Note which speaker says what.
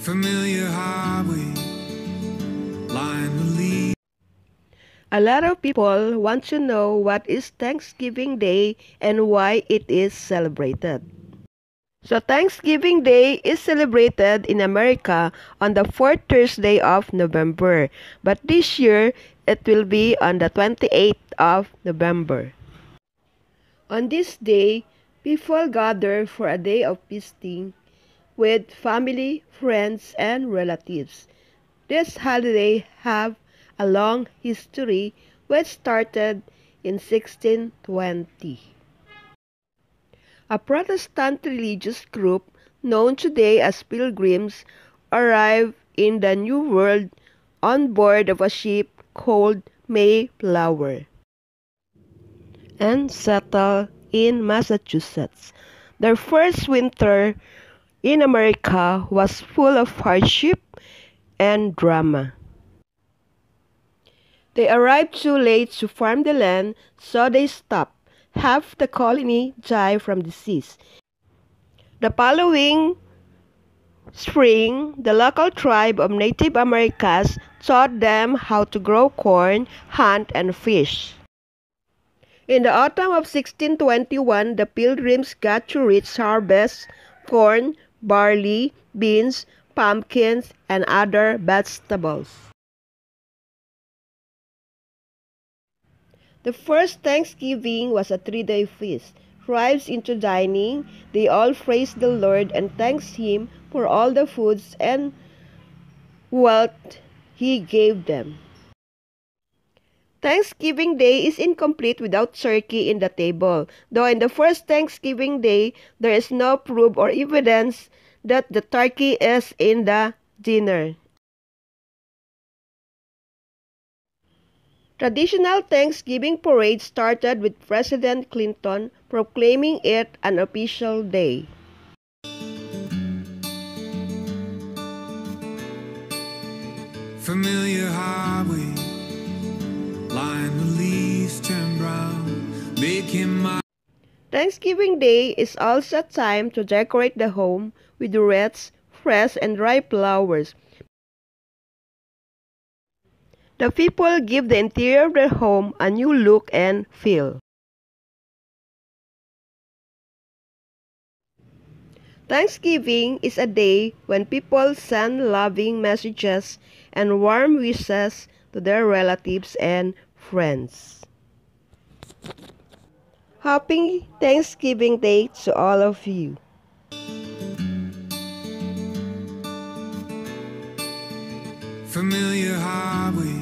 Speaker 1: Familiar highway, lined with leaves.
Speaker 2: A lot of people want to know what is Thanksgiving Day and why it is celebrated. So Thanksgiving Day is celebrated in America on the fourth Thursday of November, but this year it will be on the 28th of November. On this day, people gather for a day of feasting with family, friends, and relatives. This holiday have a long history which started in 1620. A Protestant religious group known today as Pilgrims arrived in the New World on board of a ship called Mayflower and settled in Massachusetts. Their first winter in America was full of hardship and drama. They arrived too late to farm the land, so they stopped. Half the colony died from disease. The following spring, the local tribe of Native Americans taught them how to grow corn, hunt, and fish. In the autumn of 1621, the Pilgrims got to rich harvest corn, barley, beans, pumpkins, and other vegetables. The first Thanksgiving was a 3-day feast. Tribes into dining, they all praised the Lord and thanked Him for all the foods and wealth He gave them. Thanksgiving Day is incomplete without turkey in the table, though in the first Thanksgiving Day, there is no proof or evidence that the turkey is in the dinner. Traditional Thanksgiving parade started with President Clinton proclaiming it an official day.
Speaker 1: Familiar highway, lined with leaves turn brown, making my
Speaker 2: Thanksgiving Day is also a time to decorate the home with wreaths, fresh and dry flowers. The people give the interior of their home a new look and feel. Thanksgiving is a day when people send loving messages and warm wishes to their relatives and friends. Happy Thanksgiving Day to all of you.
Speaker 1: familiar highway.